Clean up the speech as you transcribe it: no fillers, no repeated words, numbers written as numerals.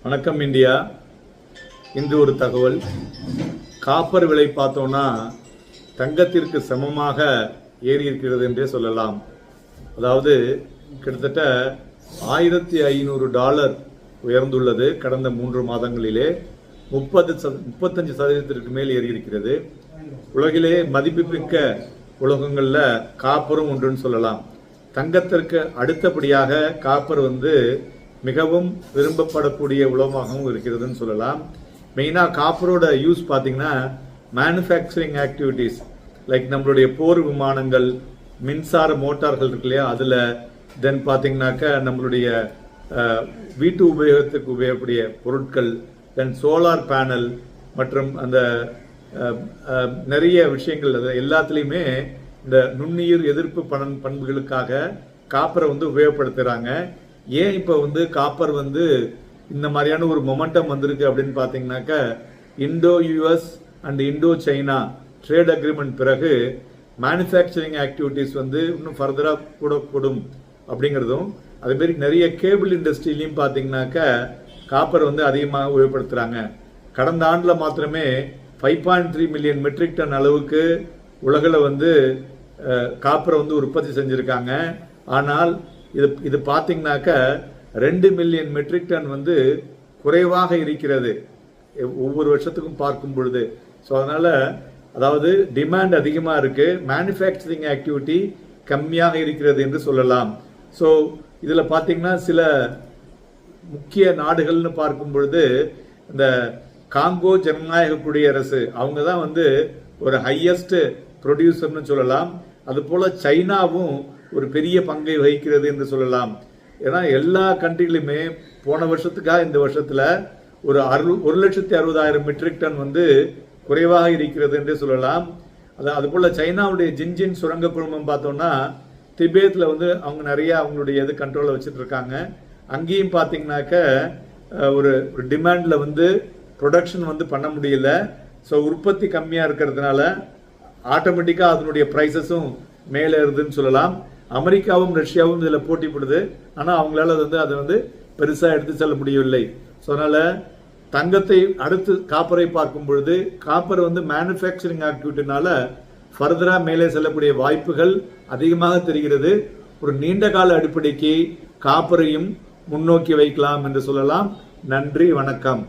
வணக்கம் இந்தியா. இன்று ஒரு தகவல். காப்பர் விலை பார்த்தோம்னா தங்கத்திற்கு சமமாக ஏறி இருக்கிறது என்றே சொல்லலாம். அதாவது கிட்டத்தட்ட $1500 உயர்ந்துள்ளது. கடந்த 3 மாதங்களிலே 35% மேல் ஏறி இருக்கிறது. உலகிலே மதிப்புமிக்க உலோகங்கள்ல காப்பரும் ஒன்றுன்னு சொல்லலாம். தங்கத்திற்கு அடுத்தபடியாக காப்பர் மிகவும் விரும்பப்படக்கூடிய உலோகமாகவும் இருக்கிறதுன்னு சொல்லலாம். மெயினாக காப்பரோட யூஸ் பார்த்தீங்கன்னா மேனுஃபேக்சரிங் ஆக்டிவிட்டீஸ் லைக் நம்மளுடைய போர் விமானங்கள், மின்சார மோட்டார்கள் இருக்கு இல்லையா, அதில் தென் பார்த்தீங்கன்னாக்கா நம்மளுடைய வீட்டு உபயோகத்துக்கு உபயோகக்கூடிய பொருட்கள், தென் சோலார் பேனல் மற்றும் அந்த நிறைய விஷயங்கள், அது எல்லாத்துலேயுமே இந்த நுண்ணுயிர் எதிர்ப்பு பண்புகளுக்காக காப்பரை உபயோகப்படுத்துகிறாங்க. ஏன் இப்போ காப்பர் இந்த மாதிரியான ஒரு மொமெண்டம் வந்திருக்கு அப்படின்னு பார்த்தீங்கன்னாக்கா, Indo US and Indo China trade agreement பிறகு மேனுஃபேக்சரிங் ஆக்டிவிட்டீஸ் இன்னும் ஃபர்தராக கூடும் அப்படிங்கிறதும், அதேமாரி நிறைய கேபிள் இண்டஸ்ட்ரியிலையும் பார்த்தீங்கன்னாக்கா காப்பர் அதிகமாக உபயோகப்படுத்துகிறாங்க. கடந்த ஆண்டில் மாத்திரமே 5.3 மில்லியன் மெட்ரிக் டன் அளவுக்கு உலகில் காப்பரை உற்பத்தி செஞ்சுருக்காங்க. ஆனால் இது பார்த்தீங்கன்னாக்கா 2 மில்லியன் மெட்ரிக் டன் குறைவாக இருக்கிறது ஒவ்வொரு வருஷத்துக்கும் பார்க்கும் பொழுது. ஸோ அதாவது டிமாண்ட் அதிகமாக இருக்கு, மேனுஃபேக்சரிங் ஆக்டிவிட்டி கம்மியாக இருக்கிறது என்று சொல்லலாம். ஸோ இதில் பார்த்தீங்கன்னா சில முக்கிய நாடுகள்னு பார்க்கும் பொழுது இந்த காங்கோ ஜனநாயக குடியரசு, அவங்க தான் ஒரு ஹையஸ்ட் ப்ரொடியூசர்னு சொல்லலாம். அதுபோல சைனாவும் ஒரு பெரிய பங்கை வகிக்கிறது என்று சொல்லலாம். ஏன்னா எல்லா கண்ட்ரிகளுமே போன வருஷத்துக்காக இந்த வருஷத்துல ஒரு 1,60,000 மெட்ரிக் டன் குறைவாக இருக்கிறது என்று சொல்லலாம். அதுபோல சைனாவுடைய ஜின்ஜின் சுரங்க குழுமம் பார்த்தோம்னா திபேத்ல அவங்க நிறைய அவங்களுடைய கண்ட்ரோல வச்சுட்டு இருக்காங்க. அங்கேயும் பார்த்தீங்கன்னாக்க ஒரு டிமாண்ட்ல ப்ரொடக்ஷன் பண்ண முடியல. ஸோ உற்பத்தி கம்மியா இருக்கிறதுனால ஆட்டோமேட்டிக்கா அதனுடைய பிரைசஸும் மேலே இருதுன்னு சொல்லலாம். அமெரிக்காவும் ரஷ்யாவும் இதில் போட்டி போடுது. ஆனால் அவங்களால அதை பெருசாக எடுத்து செல்ல முடியவில்லை. ஸோ அதனால தங்கத்தை அடுத்து காப்பரை பார்க்கும் பொழுது காப்பர் மேனுஃபேக்சரிங் ஆக்டிவிட்டினால ஃபர்தராக மேலே செல்லக்கூடிய வாய்ப்புகள் அதிகமாக தெரிகிறது. ஒரு நீண்ட கால அடிப்படைக்கு காப்பரையும் முன்னோக்கி வைக்கலாம் என்று சொல்லலாம். நன்றி, வணக்கம்.